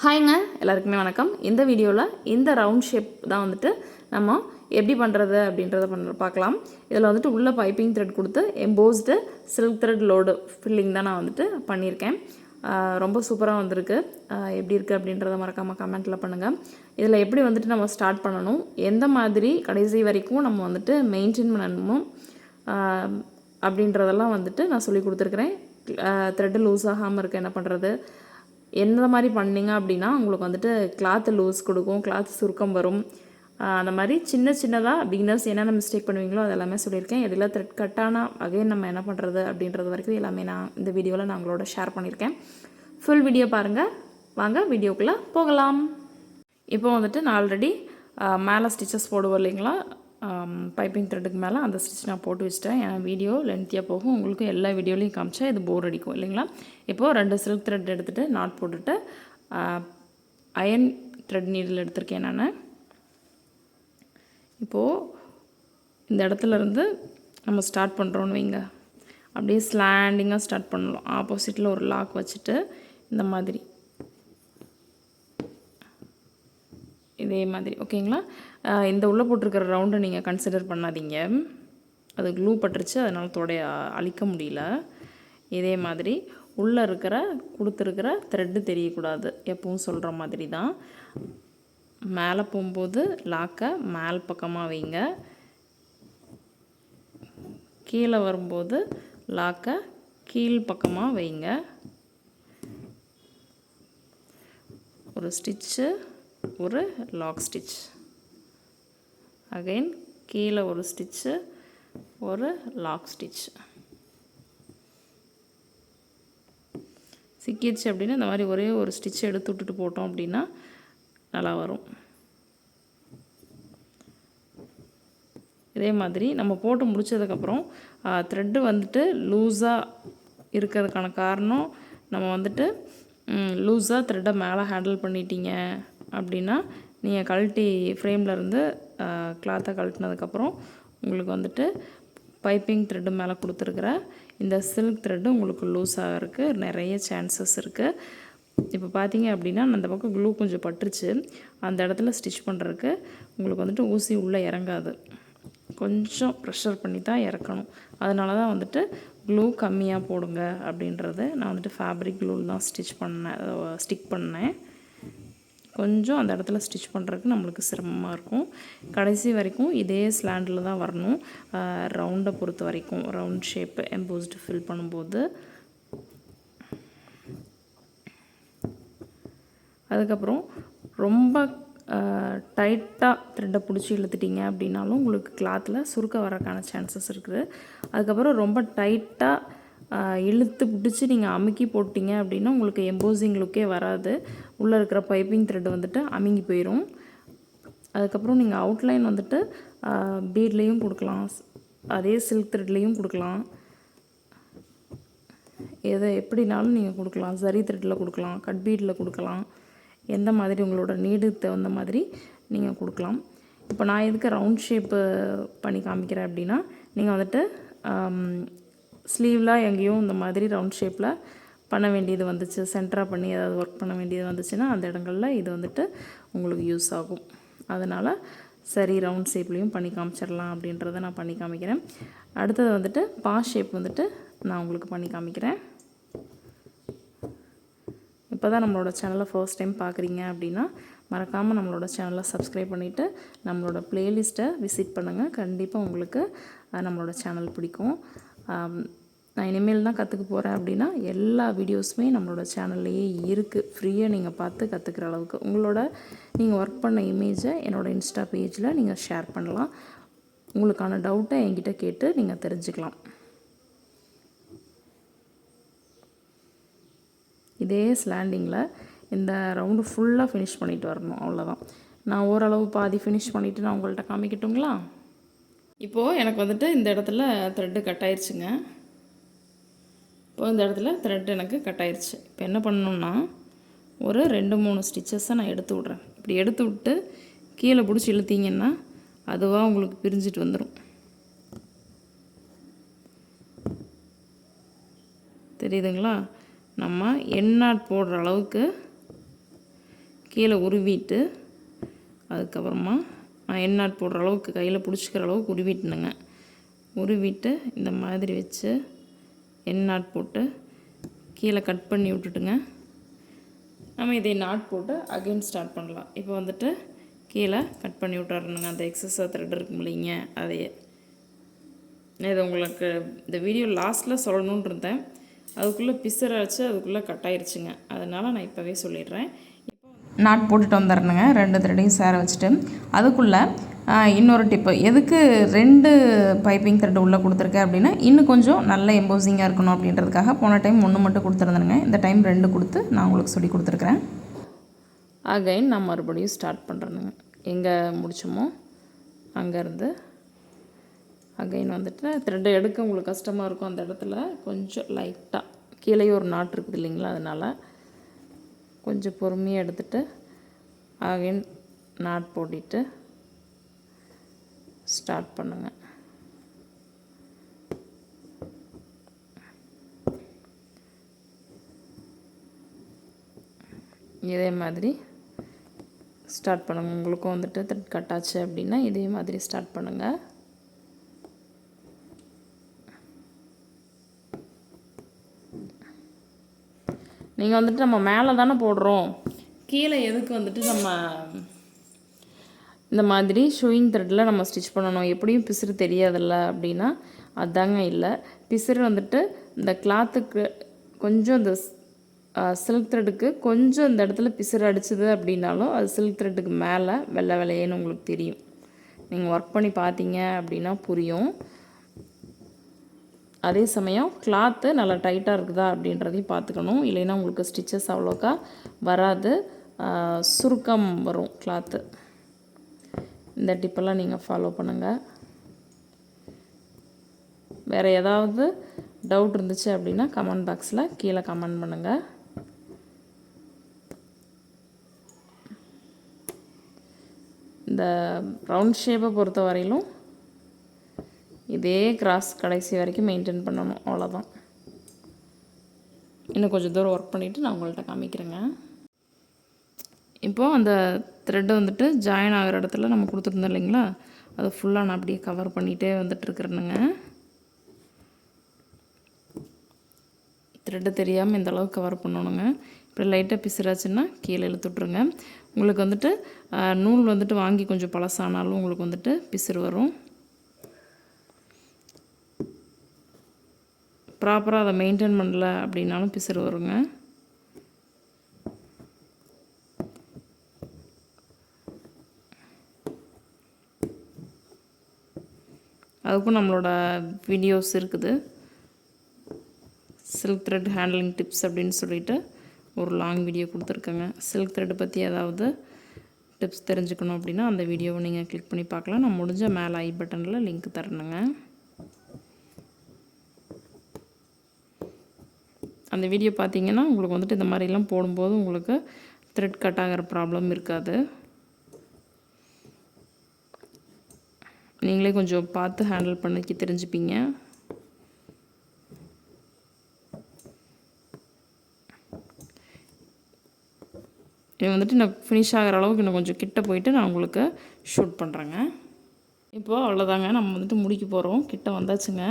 ஹாய்ங்க, எல்லாருக்குமே வணக்கம். இந்த வீடியோவில் இந்த ரவுண்ட் ஷேப் தான் வந்துட்டு நம்ம எப்படி பண்ணுறது அப்படின்றத பார்க்கலாம். இதில் வந்துட்டு உள்ள பைப்பிங் த்ரெட் கொடுத்து embossed silk thread load filling தான் நான் வந்துட்டு பண்ணியிருக்கேன். ரொம்ப சூப்பராக வந்திருக்கு. எப்படி இருக்குது அப்படின்றத மறக்காமல் கமெண்ட்டில் பண்ணுங்கள். இதில் எப்படி வந்துட்டு நம்ம ஸ்டார்ட் பண்ணணும், எந்த மாதிரி கடைசி வரைக்கும் நம்ம வந்துட்டு மெயின்டைன் பண்ணணுமோ அப்படின்றதெல்லாம் வந்துட்டு நான் சொல்லி கொடுத்துருக்குறேன். த்ரெட்டு லூஸ் ஆகாமல் இருக்க என்ன பண்ணுறது, எந்த மாதிரி பண்ணிங்க அப்படின்னா உங்களுக்கு வந்துட்டு கிளாத்து லூஸ் கொடுக்கும், கிளாத் சுருக்கம் வரும். அந்த மாதிரி சின்னதாக பிகினர்ஸ் என்னென்ன மிஸ்டேக் பண்ணுவீங்களோ அதெல்லாமே சொல்லியிருக்கேன். இதில் த்ரெட் கட்டானா அகைன் நம்ம என்ன பண்ணுறது அப்படின்றது வரைக்கும் எல்லாமே நான் இந்த வீடியோவில் நான் உங்களோட ஷேர் பண்ணியிருக்கேன். ஃபுல் வீடியோ பாருங்கள். வாங்க வீடியோக்குள்ளே போகலாம். இப்போ வந்துட்டு நான் ஆல்ரெடி மேலே ஸ்டிச்சஸ் போடுவோம் இல்லைங்களா, பைப்பிங் த்ரெட்டுக்கு மேலே அந்த ஸ்டிச் நான் போட்டு வச்சிட்டேன். ஏன்னா வீடியோ லென்த்தியாக போகும், உங்களுக்கு எல்லா வீடியோலையும் காமிச்சா இது போர் அடிக்கும் இல்லைங்களா. இப்போது 2 சில்க் த்ரெட் எடுத்துகிட்டு நாட் போட்டுட்டு அயன் த்ரெட் நீடில் எடுத்திருக்கேன் நான். இப்போது இந்த இடத்துலேருந்து நம்ம ஸ்டார்ட் பண்ணுறோன்னு வைங்க, அப்படியே ஸ்லாண்டிங்காக ஸ்டார்ட் பண்ணலாம். ஆப்போசிட்டில் ஒரு லாக் வச்சுட்டு இந்த மாதிரி இதே மாதிரி ஓகேங்களா. இந்த உள்ளே போட்டிருக்கிற ரவுண்டை நீங்கள் கன்சிடர் பண்ணாதீங்க, அது க்ளூ பட்டுருச்சு, அதனால் அழிக்க முடியல. இதே மாதிரி உள்ளே கொடுத்துருக்கிற த்ரெட்டு தெரியக்கூடாது, எப்பவும் சொல்கிற மாதிரி தான். மேலே போகும்போது லாக்கை மேல் பக்கமாக வைங்க, கீழே வரும்போது லாக்கை கீழ் பக்கமாக வைங்க. ஒரு ஸ்டிச்சு, ஒரு லாக் ஸ்டிச், அகைன் கீழே ஒரு ஸ்டிச்சு, ஒரு லாக் ஸ்டிச். சிக்கிடுச்சு அப்படின்னா இந்த மாதிரி ஒரே ஒரு ஸ்டிச் எடுத்து விட்டுட்டு போட்டோம் அப்படின்னா நல்லா வரும். இதே மாதிரி நம்ம போட்டு முடித்ததுக்கப்புறம் த்ரெட்டு வந்துட்டு லூஸாக இருக்கிறதுக்கான காரணம், நம்ம வந்துட்டு லூஸாக த்ரெட்டை மேலே ஹேண்டில் பண்ணிட்டீங்க அப்படின்னா நீங்கள் கழட்டி ஃப்ரேமில் இருந்து கிளாத்தை கழட்டினதுக்கப்புறம் உங்களுக்கு வந்துட்டு பைப்பிங் த்ரெட்டு மேலே கொடுத்துருக்குற இந்த சில்க் த்ரெட்டு உங்களுக்கு லூஸ் ஆகிறதுக்கு நிறைய சான்சஸ் இருக்குது. இப்போ பார்த்தீங்க அப்படின்னா அந்த பக்கம் க்ளூ கொஞ்சம் பட்டுருச்சு, அந்த இடத்துல ஸ்டிச் பண்ணுறதுக்கு உங்களுக்கு வந்துட்டு ஊசி உள்ளே இறங்காது, கொஞ்சம் ப்ரெஷர் பண்ணி தான் இறக்கணும். அதனால தான் வந்துட்டு க்ளூ கம்மியாக போடுங்க அப்படின்றது. நான் வந்துட்டு ஃபேப்ரிக் க்ளூ தான் ஸ்டிக் பண்ணேன். கொஞ்சம் அந்த இடத்துல ஸ்டிச் பண்ணுறதுக்கு நம்மளுக்கு சிரமமாக இருக்கும். கடைசி வரைக்கும் இதே ஸ்லாண்டில் தான் வரணும், ரவுண்டை பொறுத்த வரைக்கும். ரவுண்ட் ஷேப்பு எம்போஸ்டு ஃபில் பண்ணும்போது அதுக்கப்புறம் ரொம்ப டைட்டாக த்ரெட்டை பிடிச்சி இழுத்துட்டிங்க அப்படின்னாலும் உங்களுக்கு கிளாத்தில் சுருக்க வரக்கான சான்சஸ் இருக்குது. அதுக்கப்புறம் ரொம்ப டைட்டாக இழுத்து பிடிச்சி நீங்கள் அமுக்கி போட்டிங்க அப்படின்னா உங்களுக்கு எம்போசிங் லுக்கே வராது, உள்ளே இருக்கிற பைப்பிங் த்ரெட்டு வந்துட்டு அமுங்கி போயிடும். அதுக்கப்புறம் நீங்கள் அவுட்லைன் வந்துட்டு பீட்லேயும் கொடுக்கலாம், அதே சில்க் த்ரெட்லேயும் கொடுக்கலாம், எப்படினாலும் நீங்கள் கொடுக்கலாம். சரி த்ரெட்டில் கொடுக்கலாம், கட் பீட்டில் கொடுக்கலாம், எந்த மாதிரி உங்களோட நீடுக்கு தகுந்த மாதிரி நீங்கள் கொடுக்கலாம். இப்போ நான் எதுக்கு ரவுண்ட் ஷேப்பு பண்ணி காமிக்கிறேன் அப்படின்னா, நீங்கள் வந்துட்டு ஸ்லீவ்லாம் எங்கேயும் இந்த மாதிரி ரவுண்ட் ஷேப்பில் பண்ண வேண்டியது வந்துச்சு, சென்டராக பண்ணி ஏதாவது ஒர்க் பண்ண வேண்டியது வந்துச்சுன்னா அந்த இடங்களில் இது வந்துட்டு உங்களுக்கு யூஸ் ஆகும். அதனால் சரி ரவுண்ட் ஷேப்லேயும் பண்ணி காமிச்சிடலாம் அப்படின்றத நான் பண்ணி காமிக்கிறேன். அடுத்தது வந்துட்டு பாஸ் ஷேப் வந்துட்டு நான் உங்களுக்கு பண்ணி காமிக்கிறேன். இப்போ தான் நம்மளோட சேனலை ஃபர்ஸ்ட் டைம் பார்க்குறீங்க அப்படின்னா மறக்காமல் நம்மளோட சேனலை சப்ஸ்கிரைப் பண்ணிவிட்டு நம்மளோட ப்ளேலிஸ்ட்டை விசிட் பண்ணுங்கள். கண்டிப்பாக உங்களுக்கு நம்மளோட சேனல் பிடிக்கும். நான் இனிமேல் தான் கற்றுக்க போகிறேன் அப்படின்னா எல்லா வீடியோஸுமே நம்மளோட சேனல்லையே இருக்குது, ஃப்ரீயாக நீங்கள் பார்த்து கற்றுக்கிற அளவுக்கு. நீங்கள் ஒர்க் பண்ண இமேஜை என்னோடய இன்ஸ்டா பேஜில் நீங்கள் ஷேர் பண்ணலாம், உங்களுக்கான டவுட்டை என்கிட்ட கேட்டு நீங்கள் தெரிஞ்சுக்கலாம். இதே ஸ்லாண்டிங்கில் இந்த ரவுண்டு ஃபுல்லாக ஃபினிஷ் பண்ணிட்டு வரணும், அவ்வளோதான். நான் ஓரளவு பாதி ஃபினிஷ் பண்ணிவிட்டு நான் உங்கள்கிட்ட காமிக்கட்டுங்களா. இப்போது எனக்கு வந்துட்டு இந்த இடத்துல த்ரெட்டு கட் ஆயிடுச்சுங்க. இப்போது இந்த இடத்துல த்ரெட் எனக்கு கட் ஆயிடுச்சு. இப்போ என்ன பண்ணணும்னா ஒரு 2-3 ஸ்டிச்சஸை நான் எடுத்து விட்றேன். இப்படி எடுத்து விட்டு கீழே பிடிச்சி இழுத்தீங்கன்னா அதுவாக உங்களுக்கு பிரிஞ்சிட்டு வந்துடும், தெரியுதுங்களா. நம்ம எண்ணாட் போடுற அளவுக்கு கீழே உருவிட்டு அதுக்கப்புறமா நான் என் நாட் போடுற அளவுக்கு கையில் பிடிச்சிக்கிற அளவுக்கு உருவிட்டுனுங்க. உருவிட்டு இந்த மாதிரி வச்சு என் நாட் போட்டு கீழே கட் பண்ணி விட்டுட்டுங்க. நம்ம இதை நாட் போட்டு அகைன் ஸ்டார்ட் பண்ணலாம். இப்போ வந்துட்டு கீழே கட் பண்ணி விட்டுறணுங்க. அந்த எக்ஸஸாக த்ரெட் இருக்கும் இல்லைங்க, அதையே. இது உங்களுக்கு இந்த வீடியோ லாஸ்ட்டில் சொல்லணுன்னு இருந்தேன், அதுக்குள்ளே பிசராச்சு, அதுக்குள்ளே கட் ஆயிடுச்சுங்க. அதனால் நான் இப்போவே சொல்லிடுறேன். நாட் போட்டுட்டு வந்துடணுங்க 2 த்ரெட்டையும் சேர வச்சுட்டு. அதுக்குள்ளே இன்னொரு டிப்பு, எதுக்கு 2 பைப்பிங் த்ரெட் உள்ளே கொடுத்துருக்கேன் அப்படின்னா, இன்னும் கொஞ்சம் நல்ல எம்போசிங்காக இருக்கணும் அப்படின்றதுக்காக. போன டைம் 1 மட்டும் கொடுத்துருந்தேனுங்க, இந்த டைம் 2 கொடுத்து நான் உங்களுக்கு சொல்லி கொடுத்துருக்குறேன். அகைன் நான் மறுபடியும் ஸ்டார்ட் பண்ணுறேனுங்க. எங்கே முடிச்சோமோ அங்கேருந்து அகைன் வந்துட்டு த்ரெட்டை எடுக்க உங்களுக்கு கஷ்டமாக இருக்கும். அந்த இடத்துல கொஞ்சம் லைட்டாக கீழே ஒரு நாட் இருக்குது இல்லைங்களா, அதனால் கொஞ்சம் பொறுமையாக எடுத்துகிட்டு அகைன் நாட் போட்டிட்டு ஸ்டார்ட் பண்ணுங்கள். இதே மாதிரி ஸ்டார்ட் பண்ணுங்கள். உங்களுக்கும் வந்துட்டு த்ரெட் கட் ஆச்சு அப்படின்னா இதே மாதிரி ஸ்டார்ட் பண்ணுங்கள். நீங்கள் வந்துட்டு நம்ம மேலே தானே போடுறோம், கீழே எதுக்கு வந்துட்டு நம்ம இந்த மாதிரி ஷூயிங் த்ரெட்டில் நம்ம ஸ்டிச் பண்ணணும், எப்படியும் பிசுறு தெரியாதில்ல அப்படின்னா அதாங்க இல்லை. பிசுறு வந்துட்டு இந்த கிளாத்துக்கு கொஞ்சம் இந்த சில்க் த்ரெட்டுக்கு கொஞ்சம் இந்த இடத்துல பிசுறு அடிச்சுது அப்படின்னாலும் அது சில்க் த்ரெட்டுக்கு மேலே வெள்ளை வெள்ளையேன்னு உங்களுக்கு தெரியும். நீங்கள் ஒர்க் பண்ணி பார்த்தீங்க அப்படின்னா புரியும். அதே சமயம் கிளாத்து நல்லா டைட்டாக இருக்குதா அப்படின்றதையும் பார்த்துக்கணும். இல்லைன்னா உங்களுக்கு ஸ்டிச்சஸ் அவ்வளோக்கா வராது, சுருக்கம் வரும் கிளாத்து. இந்த டிப்பெல்லாம் நீங்கள் ஃபாலோ பண்ணுங்கள். வேறு ஏதாவது டவுட் இருந்துச்சு அப்படின்னா கமெண்ட் பாக்ஸில் கீழே கமெண்ட் பண்ணுங்கள். இந்த ரவுண்ட் ஷேப்பை பொறுத்த வரையிலும் இதே கிராஸ் கடைசி வரைக்கும் மெயின்டைன் பண்ணணும், அவ்வளோதான். இன்னும் கொஞ்சம் தூரம் ஒர்க் பண்ணிவிட்டு நான் உங்கள்கிட்ட காமிக்கிறேங்க. இப்போது அந்த த்ரெட்டை வந்துட்டு ஜாயின் ஆகிற இடத்துல நம்ம கொடுத்துருந்தோம் இல்லைங்களா, அதை ஃபுல்லாக நான் அப்படியே கவர் பண்ணிகிட்டே வந்துட்டுருக்குறேனுங்க. த்ரெட்டு தெரியாமல் இந்த அளவுக்கு கவர் பண்ணணுங்க. இப்போ லைட்டாக பிசுறாச்சுன்னா கீழே இழுத்துட்ருங்க. உங்களுக்கு வந்துட்டு நூல் வந்துட்டு வாங்கி கொஞ்சம் பழசானாலும் உங்களுக்கு வந்துட்டு பிசுறு வரும். ப்ராப்பராக அதை மெயின்டைன் பண்ணல அப்படின்னாலும் பிசுறு வருங்க. அதுக்கும் நம்மளோட வீடியோஸ் இருக்குது. சில்க் த்ரெட் ஹேண்ட்லிங் டிப்ஸ் அப்படின்னு சொல்லிட்டு ஒரு லாங் வீடியோ கொடுத்துருக்கேங்க. சில்க் த்ரெட் பற்றி ஏதாவது டிப்ஸ் தெரிஞ்சுக்கணும் அப்படின்னா அந்த வீடியோவை நீங்கள் கிளிக் பண்ணி பார்க்கலாம். நான் முடிஞ்ச மேலே ஐ பட்டனில் லிங்க் தரணுங்க. அந்த வீடியோ பார்த்தீங்கன்னா உங்களுக்கு வந்துட்டு இந்த மாதிரிலாம் போடும்போது உங்களுக்கு த்ரெட் கட் ஆகிற ப்ராப்ளம் இருக்காது. நீங்களே கொஞ்சம் பார்த்து ஹேண்டில் பண்ணிக்க தெரிஞ்சுப்பீங்க. இது வந்துட்டு நான் ஃபினிஷ் ஆகிற அளவுக்கு இன்னும் கொஞ்சம் கிட்ட போயிட்டு நான் உங்களுக்கு ஷூட் பண்ணுறேங்க. இப்போது அவ்வளோதாங்க, நம்ம வந்துட்டு முடிக்க போகிறோம். கிட்ட வந்தாச்சுங்க.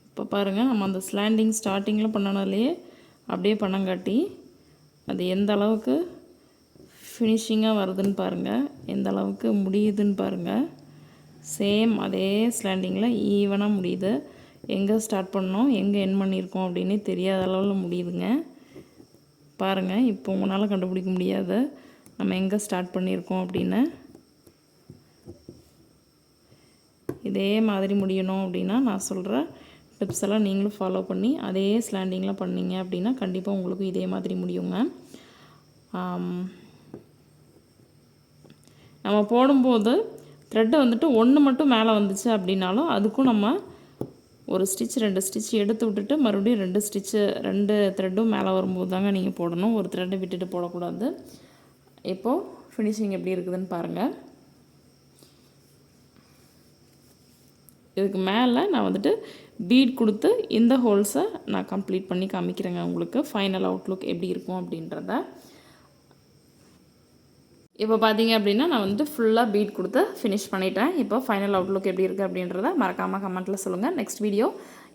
இப்போ பாருங்கள், நம்ம அந்த ஸ்லாண்டிங் ஸ்டார்டிங்கில் பண்ணனாலேயே அப்படியே பண்ணங்காட்டி அது எந்த அளவுக்கு ஃபினிஷிங்காக வருதுன்னு பாருங்கள், எந்த அளவுக்கு முடியுதுன்னு பாருங்கள். சேம் அதே ஸ்லாண்டிங்கில் ஈவனாக முடியுது. எங்கே ஸ்டார்ட் பண்ணோம் எங்கே என் பண்ணியிருக்கோம் அப்படின்னே தெரியாத அளவில் முடியுதுங்க. பாருங்கள், இப்போ உங்களால் கண்டுபிடிக்க முடியாது நம்ம எங்கே ஸ்டார்ட் பண்ணியிருக்கோம் அப்படின்னு. இதே மாதிரி முடியணும் அப்படின்னா நான் சொல்கிற டிப்ஸ் எல்லாம் நீங்களும் ஃபாலோ பண்ணி அதே ஸ்லாண்டிங்கில் பண்ணிங்க அப்படின்னா கண்டிப்பாக உங்களுக்கு இதே மாதிரி முடியுங்க. நம்ம போடும்போது த்ரெட்டை வந்துட்டு ஒன்று மட்டும் மேலே வந்துச்சு அப்படின்னாலும் அதுக்கும் நம்ம ஒரு ஸ்டிச் 2 ஸ்டிச் எடுத்து விட்டுட்டு மறுபடியும் 2 த்ரெட்டும் மேலே வரும்போது தாங்க நீங்கள் போடணும். ஒரு த்ரெட்டை விட்டுட்டு போடக்கூடாது. இப்போது ஃபினிஷிங் எப்படி இருக்குதுன்னு பாருங்கள். இதுக்கு மேலே நான் வந்துட்டு பீட் கொடுத்து இந்த ஹோல்ஸை நான் கம்ப்ளீட் பண்ணி காமிக்கிறேங்க உங்களுக்கு ஃபைனல் அவுட்லுக் எப்படி இருக்கும் அப்படின்றத. இப்போ பார்த்தீங்க அப்படின்னா நான் வந்து ஃபுல்லாக பீட் கொடுத்து ஃபினிஷ் பண்ணிட்டேன். இப்போ ஃபைனல் அவுட்லுக் எப்படி இருக்குது அப்படின்றத மறக்காமல் கமெண்ட்டில் சொல்லுங்கள். நெக்ஸ்ட் வீடியோ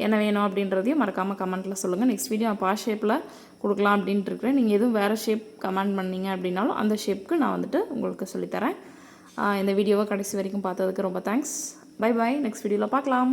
என்ன வேணும் அப்படின்றதையும் மறக்காமல் கமெண்ட்டில் சொல்லுங்கள். நெக்ஸ்ட் வீடியோ நான் பாஸ் ஷேப்பில் கொடுக்கலாம் அப்படின்ட்டு இருக்கிறேன். நீங்கள் எதுவும் வேறு ஷேப் கமெண்ட் பண்ணீங்க அப்படின்னாலும் அந்த ஷேப்புக்கு நான் வந்துட்டு உங்களுக்கு சொல்லித்தரேன். இந்த வீடியோவை கடைசி வரைக்கும் பார்த்ததுக்கு ரொம்ப தேங்க்ஸ். Bye bye. நெக்ஸ்ட் வீடியோவில் பார்க்கலாம்.